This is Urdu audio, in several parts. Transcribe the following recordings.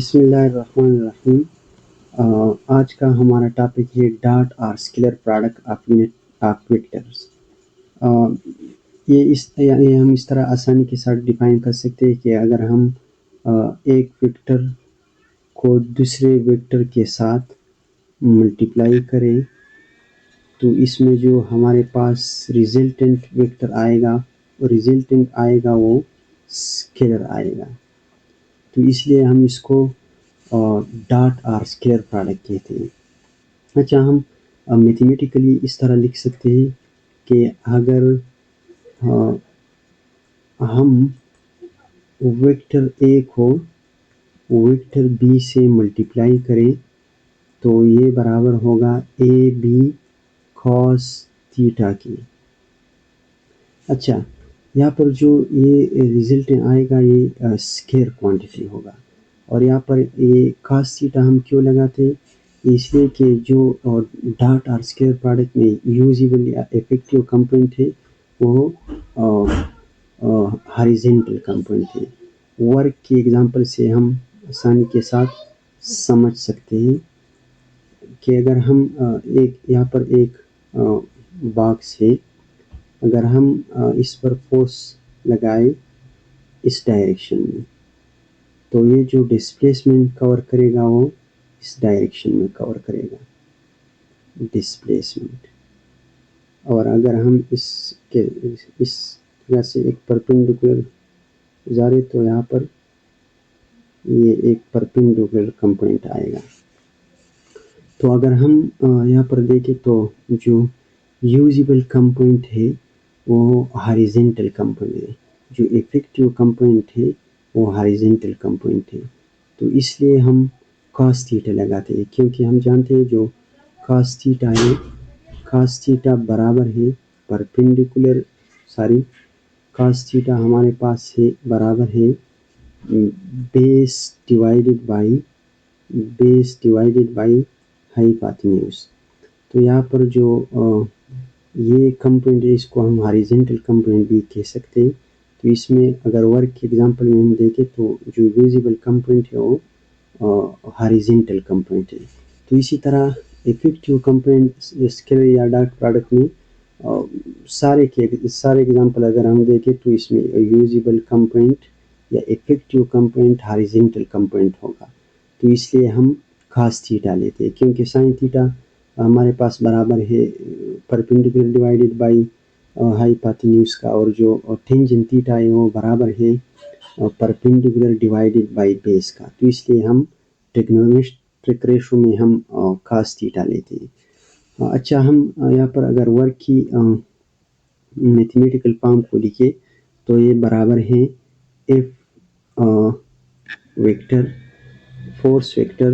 بسم اللہ الرحمن الرحیم۔ آج کا ہمارا ٹاپک ہے ڈاٹ اور اسکیلر پروڈکٹ آف ویکٹرز۔ یہ ہم اس طرح آسانی کے ساتھ ڈیفائن کر سکتے ہیں کہ اگر ہم ایک ویکٹر کو دوسرے ویکٹر کے ساتھ ملٹیپلائی کریں تو اس میں جو ہمارے پاس ریزلٹنٹ ویکٹر آئے گا وہ اسکیلر آئے گا، تو اس لیے ہم اس کو ڈاٹ اور اسکیلر پروڈکٹ کہتے ہیں۔ اچھا، ہم میتھمیٹیکلی اس طرح لکھ سکتے ہیں کہ اگر ہم ویکٹر اے کو ویکٹر بی سے ملٹیپلائی کریں تو یہ برابر ہوگا اے بی کاس تھیٹا کی۔ اچھا، یہاں پر جو یہ رزلٹ آئے گا یہ اسکیلر کوانٹٹی ہوگا، اور یہاں پر یہ کاس تھیٹا ہم کیوں لگاتے ہیں؟ اس لیے کہ جو ڈاٹ اور اسکیلر پروڈکٹ میں یوزیبل یا افیکٹو کمپوننٹ ہے وہ ہاریزونٹل کمپوننٹ ہے۔ ورک کی ایگزامپل سے ہم آسانی کے ساتھ سمجھ سکتے ہیں کہ اگر ہم یہاں پر ایک باکس ہے، اگر ہم اس پر فورس لگائے اس ڈائریکشن میں تو یہ جو ڈسپلیسمنٹ کور کرے گا وہ اس ڈائریکشن میں کور کرے گا ڈسپلیسمنٹ، اور اگر ہم اس طرح سے ایک پرپینڈیکولر گزارے تو یہاں پر یہ ایک پرپینڈیکولر کمپوننٹ آئے گا۔ تو اگر ہم یہاں پر دیکھیں تو جو یوزیبل کمپوننٹ ہے وہ ہاریزونٹل کمپوننٹ ہے، جو افیکٹو کمپوننٹ ہے وہ ہاریزونٹل کمپوننٹ ہے، تو اس لیے ہم کاس تھیٹا لگاتے ہیں، کیونکہ ہم جانتے ہیں جو کاس تھیٹا برابر ہے کاس تھیٹا ہمارے پاس ہے برابر ہے بیس ڈیوائیڈڈ بائی ہائیپوتینیوس۔ تو یہاں پر جو یہ کمپوننٹ ہے اس کو ہم ہاریزونٹل کمپوننٹ بھی کہہ سکتے ہیں۔ تو اس میں اگر ورک کی ایگزامپل میں ہم دیکھیں تو جو یوزیبل کمپوننٹ ہے وہ ہاریزونٹل کمپوننٹ ہے۔ تو اسی طرح افیکٹو کمپوننٹ اسکیلر یا ڈاٹ پروڈکٹ میں سارے ایگزامپل اگر ہم دیکھیں تو اس میں یوزیبل کمپوننٹ یا افیکٹو کمپوننٹ ہاریزونٹل کمپوننٹ ہوگا، تو اس لیے ہم کاس تھیٹا لیتے ہیں، کیونکہ سائن تھیٹا ہمارے پاس برابر ہے پرپینڈیکولر ڈیوائیڈڈ بائی ہائیپوتینیوس کا، اور جو ٹینجنٹ تھیٹا ہے وہ برابر ہے پرپینڈیکولر ڈیوائیڈڈ بائی بیس کا، تو اس لیے ہم ٹریگنومیٹرک ریشو میں ہم کاس تھیٹا لیتے ہیں۔ اچھا، ہم یہاں پر اگر ورک کی میتھمیٹیکل فارم کو لکھے تو یہ برابر ہے F vector force vector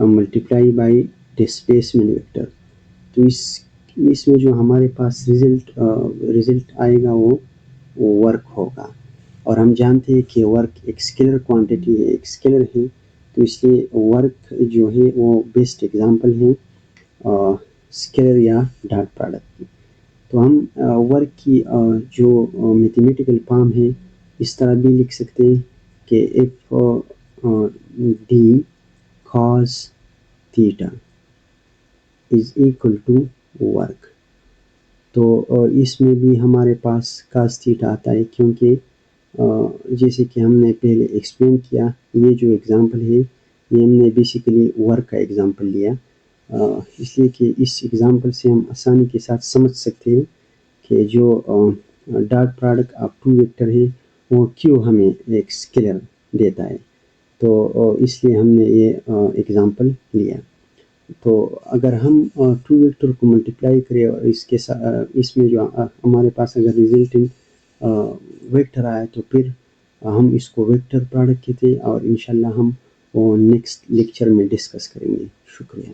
multiply by displacement vector, تو اس میں جو ہمارے پاس رزلٹ آئے گا وہ ورک ہوگا، اور ہم جانتے ہیں کہ ورک ایک اسکیلر کوانٹٹی ہے، ایک اسکیلر ہے، تو اس لیے ورک جو ہے وہ بیسٹ ایگزامپل ہے اسکیلر یا ڈاٹ پروڈکٹ کی۔ تو ہم ورک کی جو میتھمیٹیکل فارم ہے اس طرح بھی لکھ سکتے ہیں کہ F D cos theta is equal to work, تو اس میں بھی ہمارے پاس کاس تھیٹا آتا ہے، کیونکہ جیسے کہ ہم نے پہلے ایکسپلین کیا یہ جو ایگزامپل ہے یہ ہم نے بیسیکلی ورک کا ایگزامپل لیا، اس لیے کہ اس ایگزامپل سے ہم آسانی کے ساتھ سمجھ سکتے ہیں کہ جو dot product of two vector ہے وہ کیوں ہمیں ایک اسکیلر دیتا ہے، تو اس لیے ہم نے یہ ایگزامپل لیا۔ تو اگر ہم ٹو ویکٹر کو ملٹیپلائی کریں اور اس میں جو ہمارے پاس اگر ریزلٹنٹ ویکٹر آیا تو پھر ہم اس کو ویکٹر پروڈکٹ کہتے ہیں، اور انشاءاللہ ہم نیکسٹ لیکچر میں ڈسکس کریں گے۔ شکریہ۔